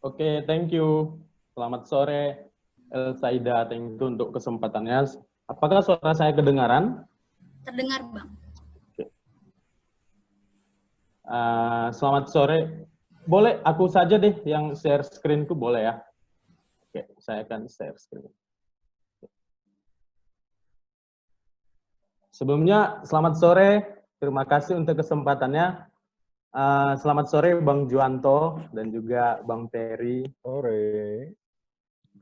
Oke, thank you. Selamat sore, Saida. Thank you untuk kesempatannya. Apakah suara saya kedengaran? Terdengar, Bang. Selamat sore. Boleh aku saja deh yang share screen-ku, boleh ya? Oke, saya akan share screen. Sebelumnya, selamat sore. Terima kasih untuk kesempatannya. Selamat sore Bang Juanto dan juga Bang Ferry. Sore.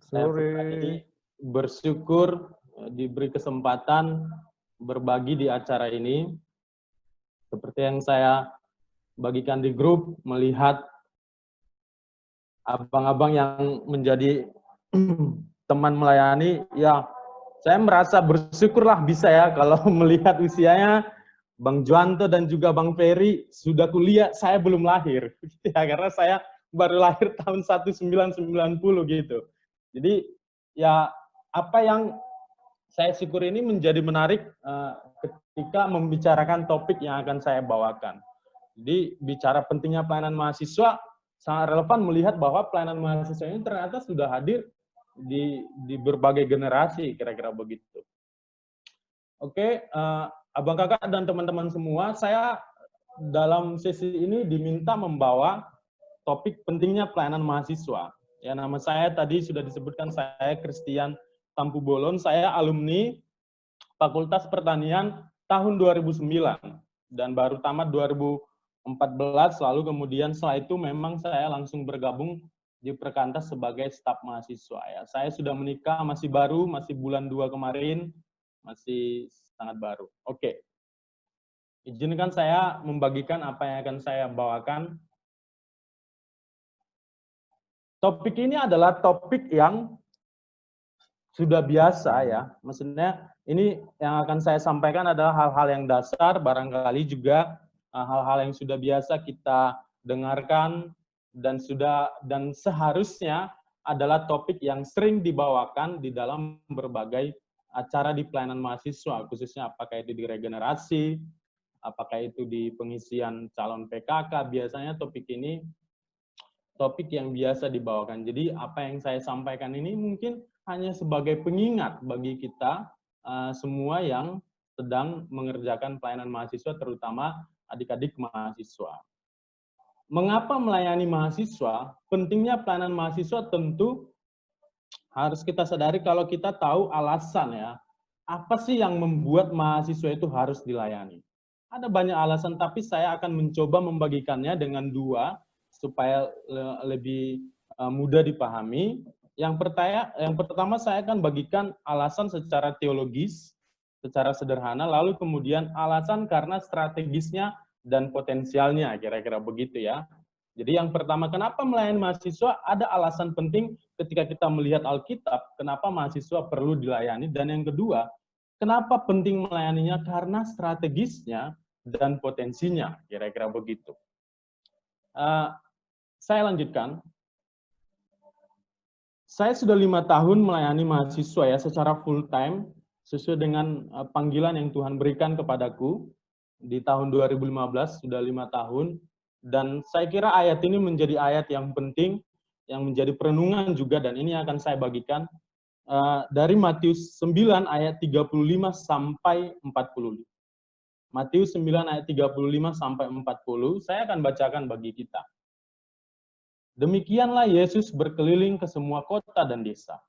Saya pribadi bersyukur diberi kesempatan berbagi di acara ini. Seperti yang saya bagikan di grup, melihat abang-abang yang menjadi teman melayani, ya saya merasa bersyukurlah bisa ya kalau melihat usianya Bang Juanto dan juga Bang Ferry sudah kuliah, saya belum lahir. Ya, karena saya baru lahir tahun 1990 gitu. Jadi ya apa yang saya syukuri ini menjadi menarik ketika membicarakan topik yang akan saya bawakan. Jadi bicara pentingnya pelayanan mahasiswa sangat relevan melihat bahwa pelayanan mahasiswa ini ternyata sudah hadir di berbagai generasi, kira-kira begitu. Oke, abang kakak dan teman-teman semua, saya dalam sesi ini diminta membawa topik pentingnya pelayanan mahasiswa. Ya, nama saya tadi sudah disebutkan, saya Christian Tampu Bolon, saya alumni Fakultas Pertanian tahun 2009 dan baru tamat 2014, lalu kemudian setelah itu memang saya langsung bergabung di Perkantas sebagai staf mahasiswa. Ya, saya sudah menikah, masih baru, masih bulan 2 kemarin, masih sangat baru. Oke. Izinkan saya membagikan apa yang akan saya bawakan. Topik ini adalah topik yang sudah biasa ya. Maksudnya ini yang akan saya sampaikan adalah hal-hal yang dasar, barangkali juga hal-hal yang sudah biasa kita dengarkan dan seharusnya adalah topik yang sering dibawakan di dalam berbagai acara di pelayanan mahasiswa, khususnya apakah itu di regenerasi, apakah itu di pengisian calon PKK, biasanya topik ini topik yang biasa dibawakan. Jadi apa yang saya sampaikan ini mungkin hanya sebagai pengingat bagi kita semua yang sedang mengerjakan pelayanan mahasiswa, terutama adik-adik mahasiswa. Mengapa melayani mahasiswa? Pentingnya pelayanan mahasiswa tentu harus kita sadari kalau kita tahu alasan ya. Apa sih yang membuat mahasiswa itu harus dilayani? Ada banyak alasan, tapi saya akan mencoba membagikannya dengan dua supaya lebih mudah dipahami. Yang pertama saya akan bagikan alasan secara teologis, secara sederhana, lalu kemudian alasan karena strategisnya dan potensialnya, kira-kira begitu ya. Jadi yang pertama, kenapa melayani mahasiswa? Ada alasan penting ketika kita melihat Alkitab, kenapa mahasiswa perlu dilayani. Dan yang kedua, kenapa penting melayaninya? Karena strategisnya dan potensinya, kira-kira begitu. Saya lanjutkan. Saya sudah 5 tahun melayani mahasiswa ya secara full time sesuai dengan panggilan yang Tuhan berikan kepadaku di tahun 2015, sudah 5 tahun, dan saya kira ayat ini menjadi ayat yang penting yang menjadi perenungan juga, dan ini akan saya bagikan dari Matius 9 ayat 35 sampai 40. Matius 9 ayat 35 sampai 40, saya akan bacakan bagi kita. Demikianlah Yesus berkeliling ke semua kota dan desa.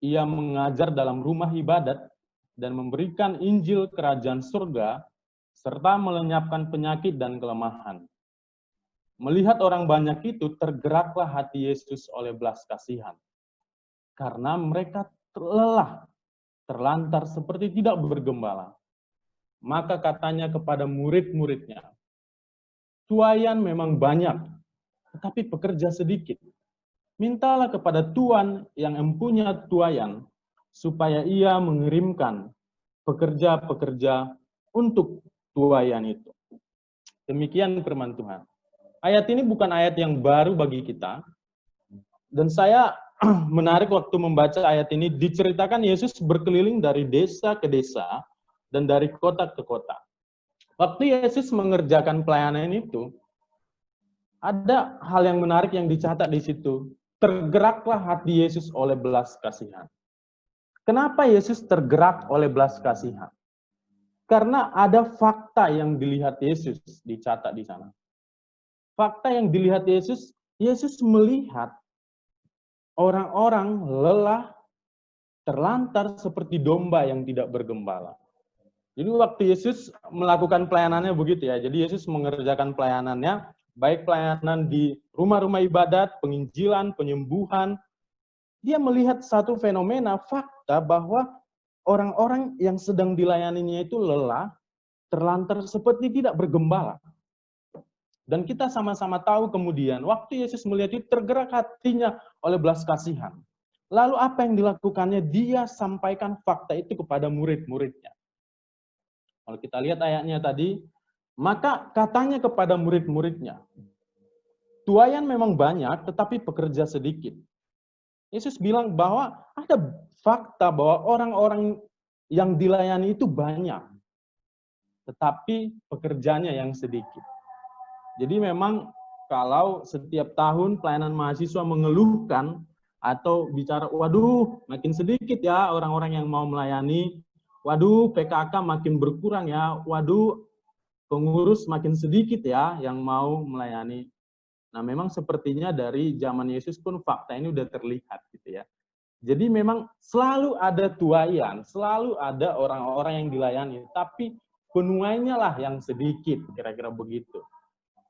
Ia mengajar dalam rumah ibadat dan memberikan Injil kerajaan surga, serta melenyapkan penyakit dan kelemahan. Melihat orang banyak itu, tergeraklah hati Yesus oleh belas kasihan. Karena mereka lelah, terlantar seperti tidak bergembala. Maka katanya kepada murid-muridnya, tuaian memang banyak, tetapi pekerja sedikit. Mintalah kepada Tuhan yang empunya tuaian, supaya ia mengirimkan pekerja-pekerja untuk tuaian itu. Demikian firman Tuhan. Ayat ini bukan ayat yang baru bagi kita, dan saya menarik waktu membaca ayat ini, diceritakan Yesus berkeliling dari desa ke desa, dan dari kota ke kota. Waktu Yesus mengerjakan pelayanan itu, ada hal yang menarik yang dicatat di situ. Tergeraklah hati Yesus oleh belas kasihan. Kenapa Yesus tergerak oleh belas kasihan? Karena ada fakta yang dilihat Yesus dicatat di sana. Fakta yang dilihat Yesus, Yesus melihat orang-orang lelah, terlantar seperti domba yang tidak bergembala. Jadi waktu Yesus melakukan pelayanannya begitu ya. Jadi Yesus mengerjakan pelayanannya, baik pelayanan di rumah-rumah ibadat, penginjilan, penyembuhan. Dia melihat satu fenomena, fakta bahwa orang-orang yang sedang dilayaninya itu lelah, terlantar seperti tidak bergembala. Dan kita sama-sama tahu kemudian, waktu Yesus melihat itu tergerak hatinya oleh belas kasihan. Lalu apa yang dilakukannya? Dia sampaikan fakta itu kepada murid-muridnya. Kalau kita lihat ayatnya tadi, maka katanya kepada murid-muridnya, tuaian memang banyak, tetapi pekerja sedikit. Yesus bilang bahwa ada fakta bahwa orang-orang yang dilayani itu banyak, tetapi pekerjanya yang sedikit. Jadi memang kalau setiap tahun pelayanan mahasiswa mengeluhkan atau bicara, waduh makin sedikit ya orang-orang yang mau melayani, waduh PKK makin berkurang ya, waduh pengurus makin sedikit ya yang mau melayani. Nah memang sepertinya dari zaman Yesus pun fakta ini udah terlihat gitu ya. Jadi memang selalu ada tuaian, selalu ada orang-orang yang dilayani, tapi penuainya lah yang sedikit, kira-kira begitu.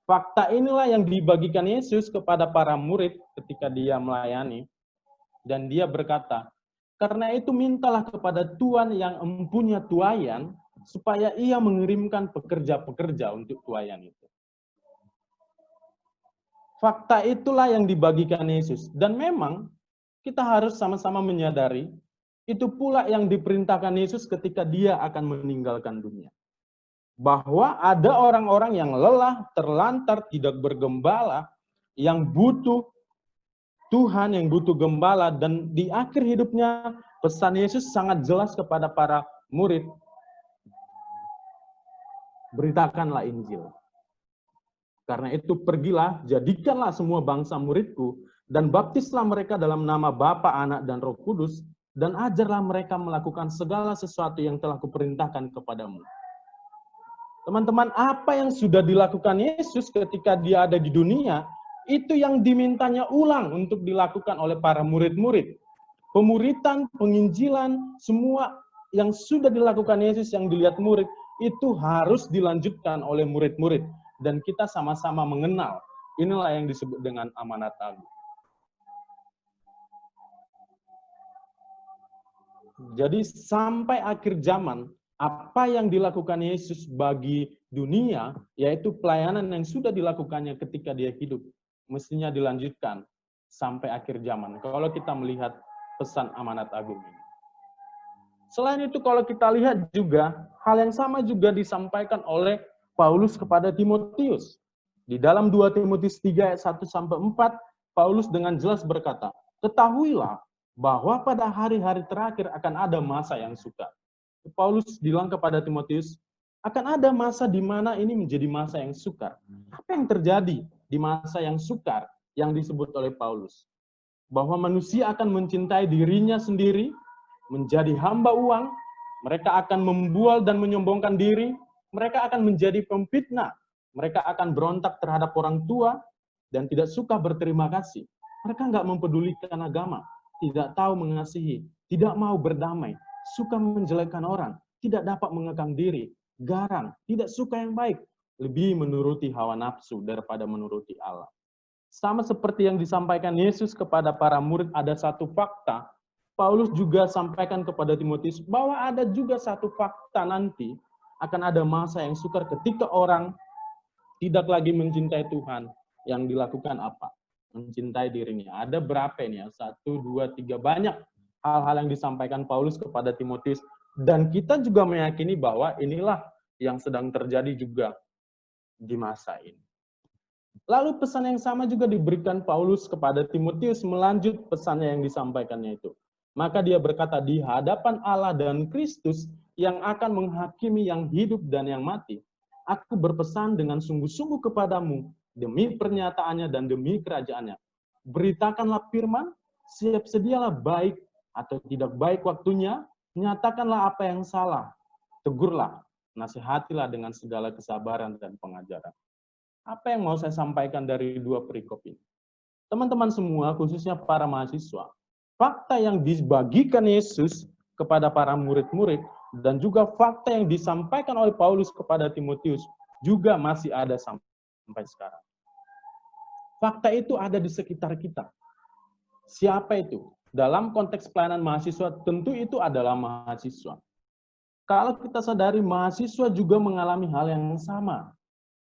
Fakta inilah yang dibagikan Yesus kepada para murid ketika dia melayani. Dan dia berkata, karena itu mintalah kepada Tuhan yang empunya tuaian, supaya ia mengirimkan pekerja-pekerja untuk tuaian itu. Fakta itulah yang dibagikan Yesus. Dan memang kita harus sama-sama menyadari, itu pula yang diperintahkan Yesus ketika dia akan meninggalkan dunia. Bahwa ada orang-orang yang lelah, terlantar, tidak bergembala, yang butuh Tuhan, yang butuh gembala, dan di akhir hidupnya pesan Yesus sangat jelas kepada para murid. Beritakanlah Injil. Karena itu pergilah, jadikanlah semua bangsa muridku, dan baptislah mereka dalam nama Bapa, Anak, dan Roh Kudus, dan ajarlah mereka melakukan segala sesuatu yang telah kuperintahkan kepadamu. Teman-teman, apa yang sudah dilakukan Yesus ketika dia ada di dunia, itu yang dimintanya ulang untuk dilakukan oleh para murid-murid. Pemuritan, penginjilan, semua yang sudah dilakukan Yesus yang dilihat murid, itu harus dilanjutkan oleh murid-murid. Dan kita sama-sama mengenal. Inilah yang disebut dengan amanat agung. Jadi sampai akhir zaman, apa yang dilakukan Yesus bagi dunia, yaitu pelayanan yang sudah dilakukannya ketika dia hidup, mestinya dilanjutkan sampai akhir zaman. Kalau kita melihat pesan amanat agung ini. Selain itu, kalau kita lihat juga, hal yang sama juga disampaikan oleh Paulus kepada Timotius. Di dalam 2 Timotius 3 ayat 1-4, Paulus dengan jelas berkata, ketahuilah bahwa pada hari-hari terakhir akan ada masa yang sukar. Paulus bilang kepada Timotius, akan ada masa di mana ini menjadi masa yang sukar. Apa yang terjadi di masa yang sukar yang disebut oleh Paulus? Bahwa manusia akan mencintai dirinya sendiri, menjadi hamba uang, mereka akan membual dan menyombongkan diri, mereka akan menjadi pemfitnah, mereka akan berontak terhadap orang tua, dan tidak suka berterima kasih. Mereka nggak mempedulikan agama, tidak tahu mengasihi, tidak mau berdamai, suka menjelekkan orang, tidak dapat mengekang diri, garang, tidak suka yang baik, lebih menuruti hawa nafsu daripada menuruti Allah. Sama seperti yang disampaikan Yesus kepada para murid, ada satu fakta, Paulus juga sampaikan kepada Timotius bahwa ada juga satu fakta nanti, akan ada masa yang sukar ketika orang tidak lagi mencintai Tuhan. Yang dilakukan apa? Mencintai dirinya. Ada berapa ini ya? 1, 2, 3, banyak hal-hal yang disampaikan Paulus kepada Timotius. Dan kita juga meyakini bahwa inilah yang sedang terjadi juga di masa ini. Lalu pesan yang sama juga diberikan Paulus kepada Timotius melanjut pesannya yang disampaikannya itu. Maka dia berkata, di hadapan Allah dan Kristus yang akan menghakimi yang hidup dan yang mati, aku berpesan dengan sungguh-sungguh kepadamu, demi pernyataannya dan demi kerajaannya. Beritakanlah firman, siap sedialah baik atau tidak baik waktunya, nyatakanlah apa yang salah, tegurlah, nasihatilah dengan segala kesabaran dan pengajaran. Apa yang mau saya sampaikan dari dua perikop ini? Teman-teman semua, khususnya para mahasiswa, fakta yang dibagikan Yesus kepada para murid-murid dan juga fakta yang disampaikan oleh Paulus kepada Timotius juga masih ada sampai sekarang. Fakta itu ada di sekitar kita. Siapa itu? Dalam konteks pelayanan mahasiswa, tentu itu adalah mahasiswa. Kalau kita sadari, mahasiswa juga mengalami hal yang sama.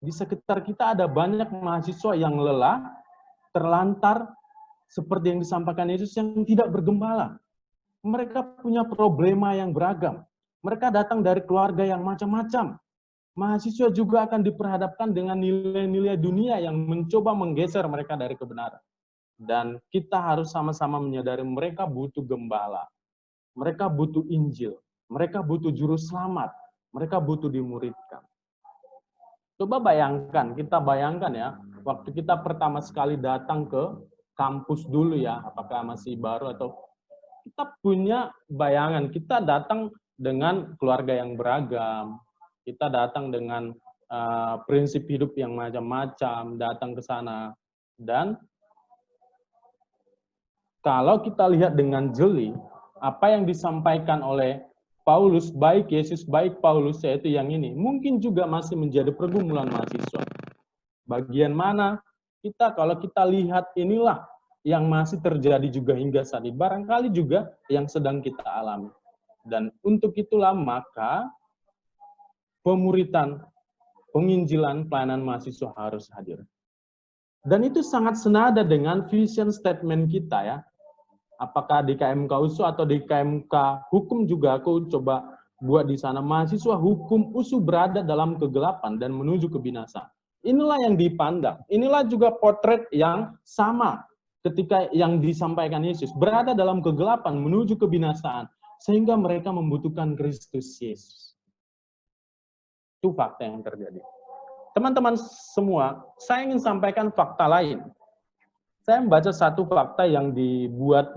Di sekitar kita ada banyak mahasiswa yang lelah, terlantar, seperti yang disampaikan Yesus, yang tidak bergembala. Mereka punya problema yang beragam. Mereka datang dari keluarga yang macam-macam. Mahasiswa juga akan diperhadapkan dengan nilai-nilai dunia yang mencoba menggeser mereka dari kebenaran. Dan kita harus sama-sama menyadari mereka butuh gembala. Mereka butuh Injil. Mereka butuh juru selamat. Mereka butuh dimuridkan. Coba bayangkan, kita bayangkan ya, waktu kita pertama sekali datang ke kampus dulu ya, apakah masih baru atau kita punya bayangan, kita datang dengan keluarga yang beragam, kita datang dengan prinsip hidup yang macam-macam, datang ke sana. Dan kalau kita lihat dengan jeli, apa yang disampaikan oleh Paulus, baik Yesus, baik Paulus, yaitu yang ini, mungkin juga masih menjadi pergumulan mahasiswa. Bagian mana kita, kalau kita lihat inilah yang masih terjadi juga hingga saat ini, barangkali juga yang sedang kita alami. Dan untuk itulah maka pemuritan, penginjilan, pelayanan mahasiswa harus hadir. Dan itu sangat senada dengan vision statement kita ya. Apakah di KMK USU atau di KMK Hukum juga aku coba buat di sana, mahasiswa hukum USU berada dalam kegelapan dan menuju kebinasaan. Inilah yang dipandang. Inilah juga potret yang sama ketika yang disampaikan Yesus, berada dalam kegelapan menuju kebinasaan sehingga mereka membutuhkan Kristus Yesus. Itu fakta yang terjadi. Teman-teman semua, saya ingin sampaikan fakta lain. Saya membaca satu fakta yang dibuat,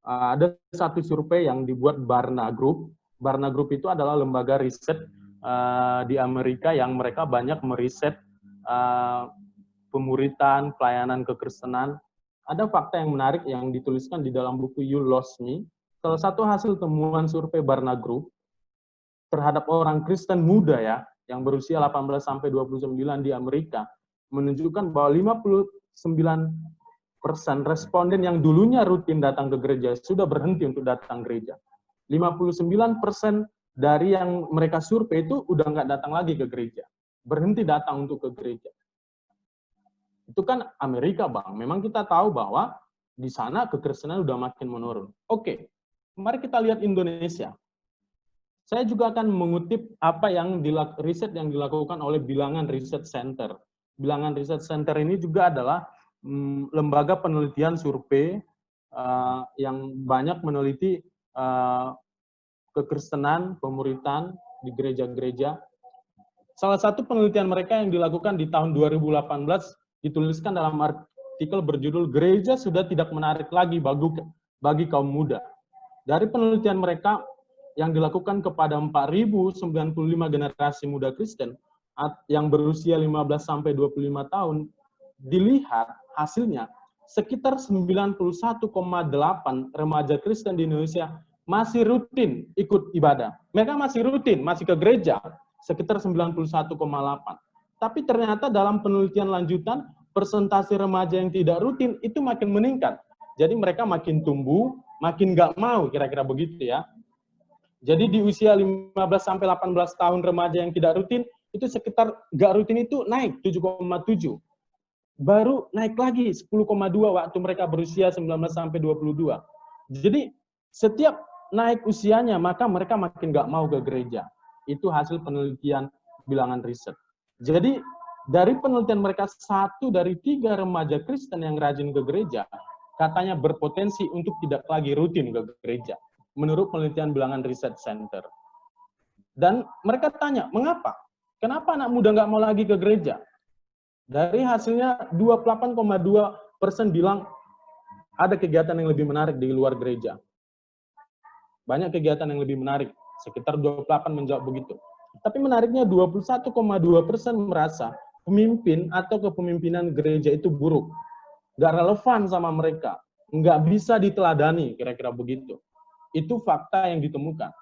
ada satu survei yang dibuat Barna Group. Barna Group itu adalah lembaga riset di Amerika yang mereka banyak meriset pemuritan, pelayanan kekristenan. Ada fakta yang menarik yang dituliskan di dalam buku You Lost Me. Salah satu hasil temuan survei Barna Group terhadap orang Kristen muda ya, yang berusia 18-29 di Amerika, menunjukkan bahwa 59% responden yang dulunya rutin datang ke gereja sudah berhenti untuk datang gereja. 59% dari yang mereka survei itu udah nggak datang lagi ke gereja. Berhenti datang untuk ke gereja. Itu kan Amerika, Bang. Memang kita tahu bahwa di sana kekristenan udah makin menurun. Oke, mari kita lihat Indonesia. Saya juga akan mengutip apa yang riset yang dilakukan oleh Bilangan Research Center. Bilangan Research Center ini juga adalah lembaga penelitian survei yang banyak meneliti kekristenan, pemuritan di gereja-gereja. Salah satu penelitian mereka yang dilakukan di tahun 2018 dituliskan dalam artikel berjudul "Gereja Sudah Tidak Menarik Lagi bagi Kaum Muda". Dari penelitian mereka yang dilakukan kepada 4.095 generasi muda Kristen yang berusia 15-25 tahun, dilihat hasilnya sekitar 91,8 remaja Kristen di Indonesia masih rutin ikut ibadah. Mereka masih rutin, masih ke gereja, sekitar 91,8. Tapi ternyata dalam penelitian lanjutan, persentase remaja yang tidak rutin itu makin meningkat. Jadi mereka makin tumbuh, makin nggak mau, kira-kira begitu ya. Jadi di usia 15-18 tahun remaja yang tidak rutin, itu sekitar nggak rutin itu naik 7,7. Baru naik lagi 10,2 waktu mereka berusia 19-22. Jadi setiap naik usianya, maka mereka makin nggak mau ke gereja. Itu hasil penelitian Bilangan Riset. Jadi dari penelitian mereka, 1 dari 3 remaja Kristen yang rajin ke gereja, katanya berpotensi untuk tidak lagi rutin ke gereja. Menurut penelitian Bilangan Research Center. Dan mereka tanya, mengapa? Kenapa anak muda nggak mau lagi ke gereja? Dari hasilnya 28,2% bilang ada kegiatan yang lebih menarik di luar gereja. Banyak kegiatan yang lebih menarik, sekitar 28 menjawab begitu. Tapi menariknya 21,2% merasa pemimpin atau kepemimpinan gereja itu buruk. Nggak relevan sama mereka. Nggak bisa diteladani, kira-kira begitu. Itu fakta yang ditemukan.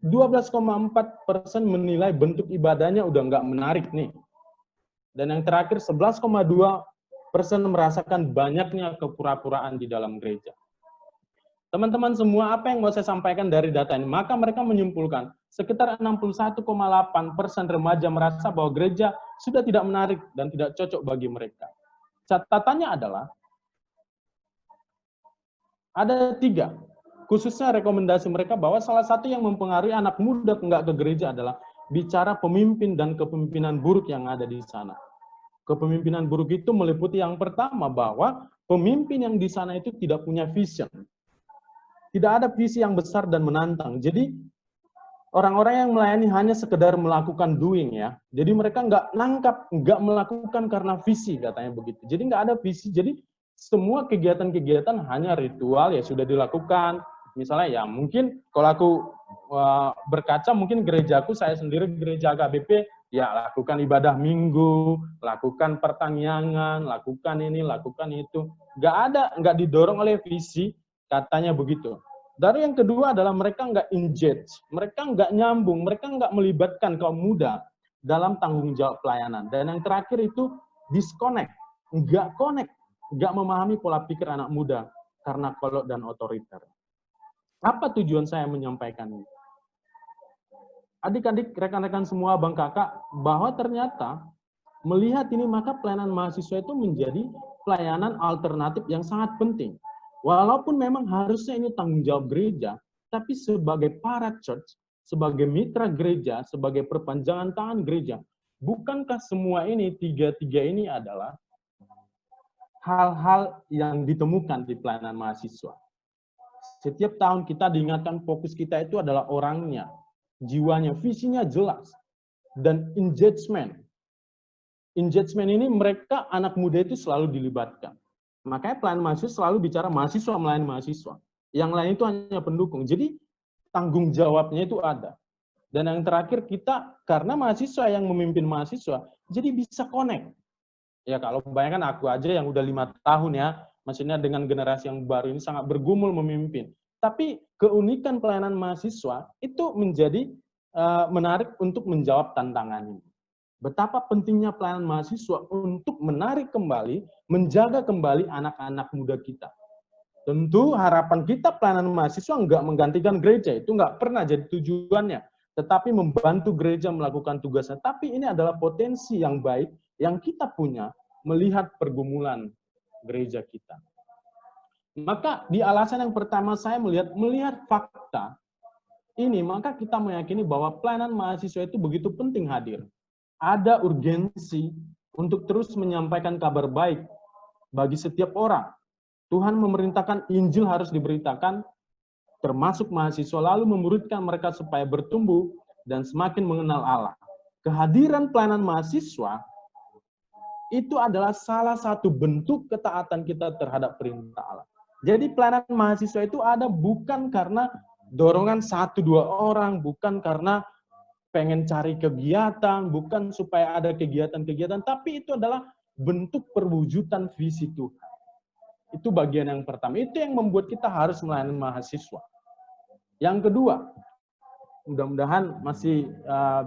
12,4% menilai bentuk ibadahnya udah nggak menarik nih. Dan yang terakhir 11,2% merasakan banyaknya kepura-puraan di dalam gereja. Teman-teman semua, apa yang mau saya sampaikan dari data ini? Maka mereka menyimpulkan, sekitar 61,8% remaja merasa bahwa gereja sudah tidak menarik dan tidak cocok bagi mereka. Catatannya adalah, ada 3, khususnya rekomendasi mereka bahwa salah satu yang mempengaruhi anak muda enggak ke gereja adalah bicara pemimpin dan kepemimpinan buruk yang ada di sana. Kepemimpinan buruk itu meliputi yang pertama, bahwa pemimpin yang di sana itu tidak punya vision. Tidak ada visi yang besar dan menantang. Jadi orang-orang yang melayani hanya sekedar melakukan doing ya. Jadi mereka nggak nangkap, nggak melakukan karena visi, katanya begitu. Jadi nggak ada visi. Jadi semua kegiatan-kegiatan hanya ritual ya sudah dilakukan. Misalnya ya mungkin kalau aku berkaca mungkin gerejaku, saya sendiri gereja KBP, ya lakukan ibadah minggu, lakukan pertanian, lakukan ini, lakukan itu. Nggak didorong oleh visi, katanya begitu. Dari yang kedua adalah mereka nggak engage, mereka nggak nyambung, mereka nggak melibatkan kaum muda dalam tanggung jawab pelayanan. Dan yang terakhir itu disconnect, nggak connect, nggak memahami pola pikir anak muda karena kolot dan otoriter. Apa tujuan saya menyampaikan ini? Adik-adik, rekan-rekan semua, Bang Kakak, bahwa ternyata melihat ini maka pelayanan mahasiswa itu menjadi pelayanan alternatif yang sangat penting. Walaupun memang harusnya ini tanggung jawab gereja, tapi sebagai para church, sebagai mitra gereja, sebagai perpanjangan tangan gereja, bukankah semua ini, tiga-tiga ini adalah hal-hal yang ditemukan di pelayanan mahasiswa. Setiap tahun kita diingatkan fokus kita itu adalah orangnya, jiwanya, visinya jelas, dan engagement. Engagement ini mereka, anak muda itu selalu dilibatkan. Makanya pelayanan mahasiswa selalu bicara mahasiswa melayani mahasiswa. Yang lain itu hanya pendukung. Jadi tanggung jawabnya itu ada. Dan yang terakhir kita, karena mahasiswa yang memimpin mahasiswa, jadi bisa connect. Ya kalau bayangkan aku aja yang udah 5 tahun ya, maksudnya dengan generasi yang baru ini sangat bergumul memimpin. Tapi keunikan pelayanan mahasiswa itu menjadi menarik untuk menjawab tantangan ini. Betapa pentingnya pelayanan mahasiswa untuk menarik kembali, menjaga kembali anak-anak muda kita. Tentu harapan kita pelayanan mahasiswa enggak menggantikan gereja, itu enggak pernah jadi tujuannya, tetapi membantu gereja melakukan tugasnya. Tapi ini adalah potensi yang baik yang kita punya melihat pergumulan gereja kita. Maka di alasan yang pertama saya melihat fakta ini, maka kita meyakini bahwa pelayanan mahasiswa itu begitu penting hadir. Ada urgensi untuk terus menyampaikan kabar baik bagi setiap orang. Tuhan memerintahkan Injil harus diberitakan, termasuk mahasiswa, lalu memuridkan mereka supaya bertumbuh dan semakin mengenal Allah. Kehadiran pelayanan mahasiswa itu adalah salah satu bentuk ketaatan kita terhadap perintah Allah. Jadi pelayanan mahasiswa itu ada bukan karena dorongan 1-2 orang, bukan karena pengen cari kegiatan, bukan supaya ada kegiatan-kegiatan, tapi itu adalah bentuk perwujudan visi Tuhan. Itu bagian yang pertama. Itu yang membuat kita harus melayani mahasiswa. Yang kedua, mudah-mudahan masih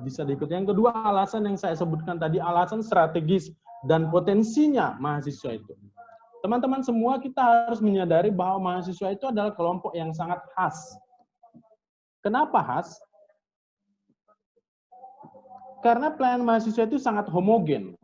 bisa diikuti. Yang kedua, alasan yang saya sebutkan tadi, alasan strategis dan potensinya mahasiswa itu. Teman-teman semua, kita harus menyadari bahwa mahasiswa itu adalah kelompok yang sangat khas. Kenapa khas? Karena pelayanan mahasiswa itu sangat homogen.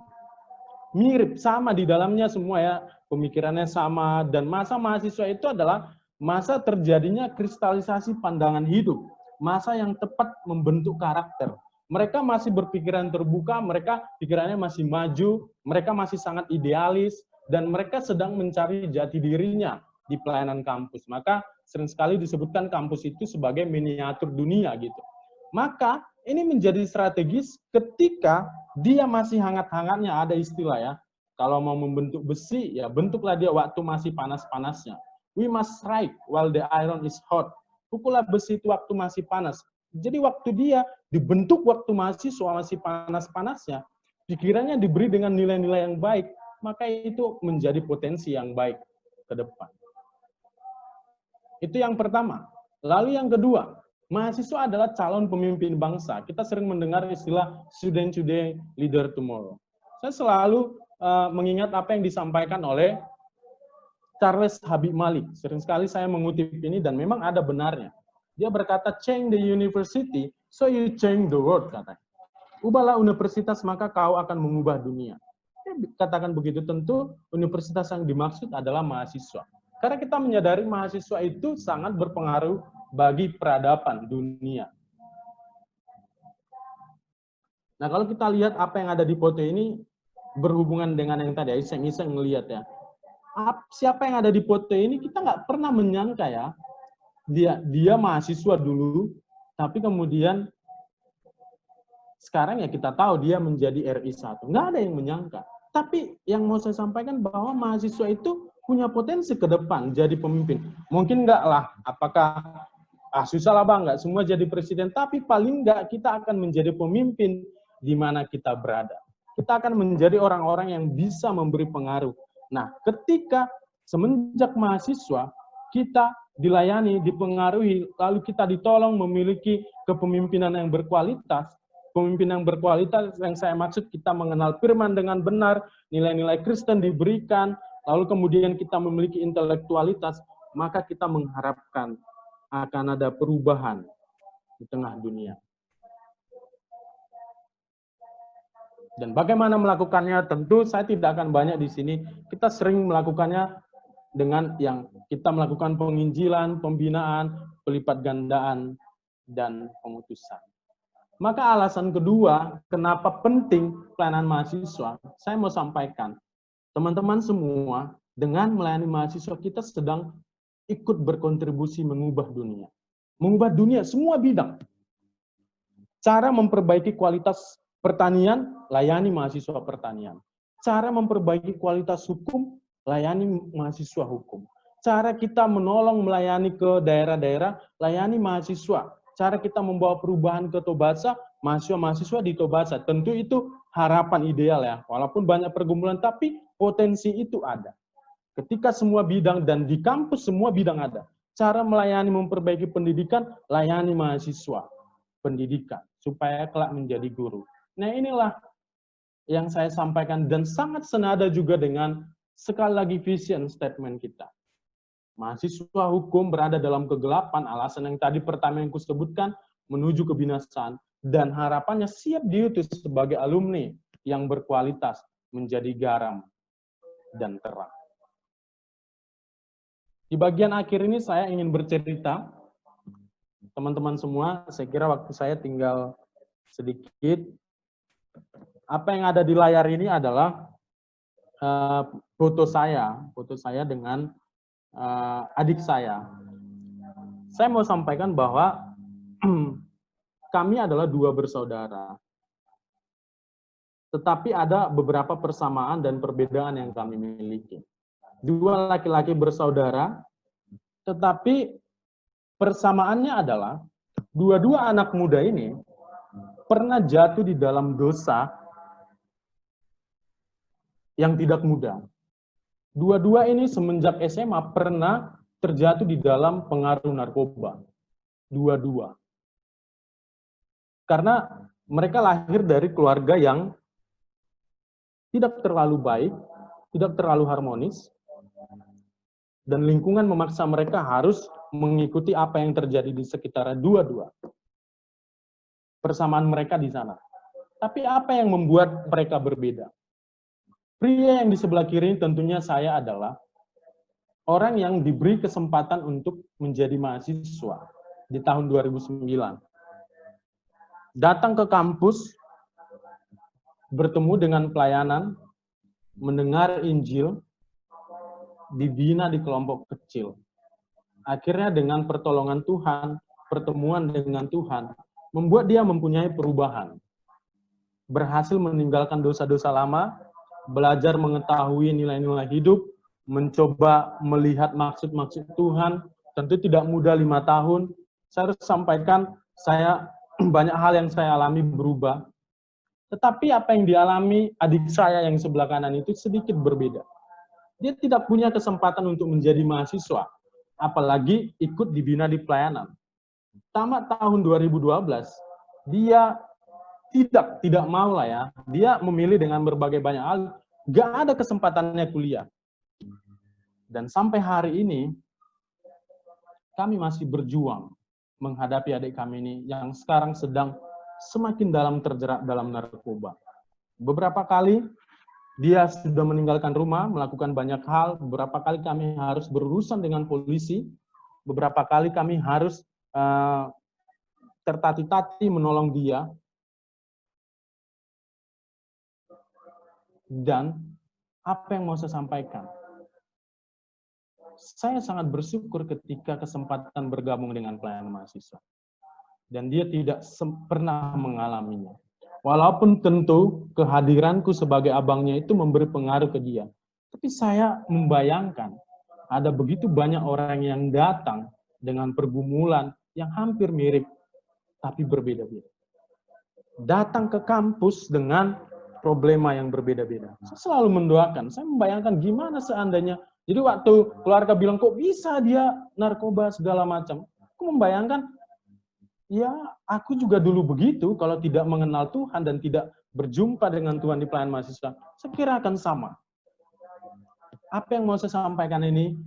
Mirip, sama di dalamnya semua ya, pemikirannya sama, dan masa mahasiswa itu adalah masa terjadinya kristalisasi pandangan hidup, masa yang tepat membentuk karakter. Mereka masih berpikiran terbuka, mereka pikirannya masih maju, mereka masih sangat idealis, dan mereka sedang mencari jati dirinya di pelayanan kampus. Maka sering sekali disebutkan kampus itu sebagai miniatur dunia gitu. Maka ini menjadi strategis ketika dia masih hangat-hangatnya, ada istilah ya, Kalau mau membentuk besi, ya bentuklah dia waktu masih panas-panasnya. We must strike while the iron is hot. Pukullah besi itu waktu masih panas. Jadi waktu dia dibentuk waktu mahasiswa masih panas-panasnya, pikirannya diberi dengan nilai-nilai yang baik, maka itu menjadi potensi yang baik ke depan. Itu yang pertama. Lalu yang kedua, mahasiswa adalah calon pemimpin bangsa. Kita sering mendengar istilah student today, leader tomorrow. Saya selalu mengingat apa yang disampaikan oleh Charles Habib Malik. Sering sekali saya mengutip ini dan memang ada benarnya. Dia berkata, change the university, so you change the world, katanya. Ubahlah universitas, maka kau akan mengubah dunia. Katakan begitu, tentu universitas yang dimaksud adalah mahasiswa. Karena kita menyadari mahasiswa itu sangat berpengaruh bagi peradaban dunia. Nah, kalau kita lihat apa yang ada di foto ini, berhubungan dengan yang tadi, iseng-iseng ngelihat ya. Siapa yang ada di foto ini, kita nggak pernah menyangka ya, dia mahasiswa dulu, tapi kemudian sekarang ya kita tahu dia menjadi RI1. Nggak ada yang menyangka. Tapi yang mau saya sampaikan bahwa mahasiswa itu punya potensi ke depan jadi pemimpin. Mungkin nggak lah, apakah susah lah Bang, nggak semua jadi presiden, tapi paling nggak kita akan menjadi pemimpin di mana kita berada. Kita akan menjadi orang-orang yang bisa memberi pengaruh. Nah, ketika semenjak mahasiswa, kita dilayani, dipengaruhi, lalu kita ditolong memiliki kepemimpinan yang berkualitas. Pemimpin yang berkualitas yang saya maksud kita mengenal firman dengan benar, nilai-nilai Kristen diberikan, lalu kemudian kita memiliki intelektualitas, maka kita mengharapkan akan ada perubahan di tengah dunia. Dan bagaimana melakukannya? Tentu saya tidak akan banyak di sini. Kita sering melakukannya dengan yang kita melakukan penginjilan, pembinaan, pelipat gandaan, dan pengutusan. Maka alasan kedua, kenapa penting pelayanan mahasiswa, saya mau sampaikan. Teman-teman semua, dengan melayani mahasiswa, kita sedang ikut berkontribusi mengubah dunia. Mengubah dunia, semua bidang. Cara memperbaiki kualitas pertanian, layani mahasiswa pertanian. Cara memperbaiki kualitas hukum, layani mahasiswa hukum. Cara kita menolong melayani ke daerah-daerah, layani mahasiswa. Cara kita membawa perubahan ke Tobasa, mahasiswa-mahasiswa di Tobasa. Tentu itu harapan ideal ya. Walaupun banyak pergumulan, tapi potensi itu ada. Ketika semua bidang dan di kampus semua bidang ada. Cara melayani memperbaiki pendidikan, layani mahasiswa pendidikan. Supaya kelak menjadi guru. Nah inilah yang saya sampaikan dan sangat senada juga dengan sekali lagi vision statement kita. Mahasiswa hukum berada dalam kegelapan, alasan yang tadi pertama yang kusebutkan, menuju kebinasaan, dan harapannya siap diutus sebagai alumni yang berkualitas, menjadi garam dan terang. Di bagian akhir ini saya ingin bercerita, teman-teman semua, saya kira waktu saya tinggal sedikit. Apa yang ada di layar ini adalah foto saya dengan adik saya. Saya mau sampaikan bahwa kami adalah dua bersaudara. Tetapi ada beberapa persamaan dan perbedaan yang kami miliki. Dua laki-laki bersaudara, tetapi persamaannya adalah dua-dua anak muda ini pernah jatuh di dalam dosa yang tidak mudah. Dua-dua ini semenjak SMA pernah terjatuh di dalam pengaruh narkoba. Dua-dua. Karena mereka lahir dari keluarga yang tidak terlalu baik, tidak terlalu harmonis, dan lingkungan memaksa mereka harus mengikuti apa yang terjadi di sekitar dua-dua. Persamaan mereka di sana. Tapi apa yang membuat mereka berbeda? Pria yang di sebelah kiri tentunya saya adalah orang yang diberi kesempatan untuk menjadi mahasiswa di tahun 2009. Datang ke kampus, bertemu dengan pelayanan, mendengar Injil, dibina di kelompok kecil. Akhirnya dengan pertolongan Tuhan, pertemuan dengan Tuhan, membuat dia mempunyai perubahan. Berhasil meninggalkan dosa-dosa lama, belajar mengetahui nilai-nilai hidup, mencoba melihat maksud-maksud Tuhan. Tentu tidak mudah 5 tahun. Saya harus sampaikan, saya banyak hal yang saya alami berubah. Tetapi apa yang dialami adik saya yang sebelah kanan itu sedikit berbeda. Dia tidak punya kesempatan untuk menjadi mahasiswa, apalagi ikut dibina di pelayanan. Tamat tahun 2012, dia tidak mau lah ya. Dia memilih dengan berbagai banyak hal, gak ada kesempatannya kuliah. Dan sampai hari ini, kami masih berjuang menghadapi adik kami ini yang sekarang sedang semakin dalam terjerat dalam narkoba. Beberapa kali dia sudah meninggalkan rumah, melakukan banyak hal. Beberapa kali kami harus berurusan dengan polisi. Beberapa kali kami harus tertati-tati menolong dia. Dan apa yang mau saya sampaikan? Saya sangat bersyukur ketika kesempatan bergabung dengan pelayanan mahasiswa. Dan dia tidak pernah mengalaminya. Walaupun tentu kehadiranku sebagai abangnya itu memberi pengaruh ke dia. Tapi saya membayangkan ada begitu banyak orang yang datang dengan pergumulan yang hampir mirip, tapi berbeda-beda. Datang ke kampus dengan problema yang berbeda-beda. Saya selalu mendoakan, saya membayangkan gimana seandainya. Jadi waktu keluarga bilang, kok bisa dia narkoba segala macam. Aku membayangkan, ya aku juga dulu begitu, kalau tidak mengenal Tuhan dan tidak berjumpa dengan Tuhan di pelayanan mahasiswa, saya kira akan sama. Apa yang mau saya sampaikan ini,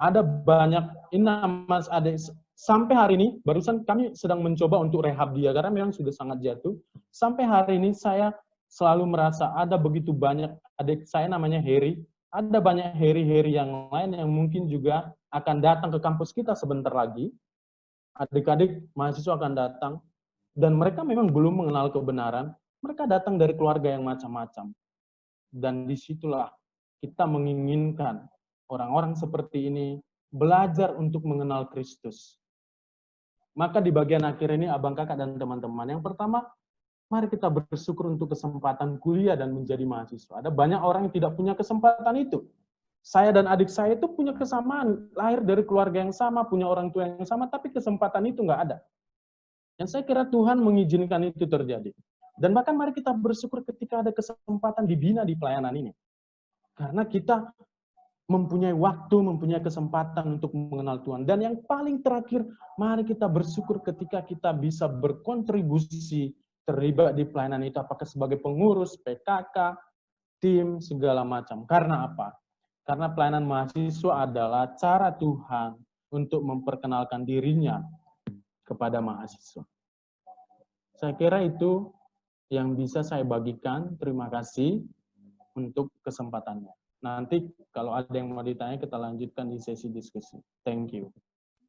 ada banyak, ini Mas Ade, sampai hari ini, barusan kami sedang mencoba untuk rehab dia, karena memang sudah sangat jatuh. Sampai hari ini saya selalu merasa ada begitu banyak, adik saya namanya Heri, ada banyak Heri-Heri yang lain yang mungkin juga akan datang ke kampus kita sebentar lagi. Adik-adik mahasiswa akan datang, dan mereka memang belum mengenal kebenaran, mereka datang dari keluarga yang macam-macam. Dan disitulah kita menginginkan orang-orang seperti ini belajar untuk mengenal Kristus. Maka di bagian akhir ini, Abang Kakak dan teman-teman, yang pertama, mari kita bersyukur untuk kesempatan kuliah dan menjadi mahasiswa. Ada banyak orang yang tidak punya kesempatan itu. Saya dan adik saya itu punya kesamaan, lahir dari keluarga yang sama, punya orang tua yang sama, tapi kesempatan itu nggak ada. Dan saya kira Tuhan mengizinkan itu terjadi. Dan bahkan mari kita bersyukur ketika ada kesempatan dibina di pelayanan ini. Karena kita mempunyai waktu, mempunyai kesempatan untuk mengenal Tuhan. Dan yang paling terakhir, mari kita bersyukur ketika kita bisa berkontribusi terlibat di pelayanan itu, apakah sebagai pengurus, PKK, tim, segala macam. Karena apa? Karena pelayanan mahasiswa adalah cara Tuhan untuk memperkenalkan dirinya kepada mahasiswa. Saya kira itu yang bisa saya bagikan. Terima kasih untuk kesempatannya. Nanti kalau ada yang mau ditanya, kita lanjutkan di sesi diskusi. Thank you.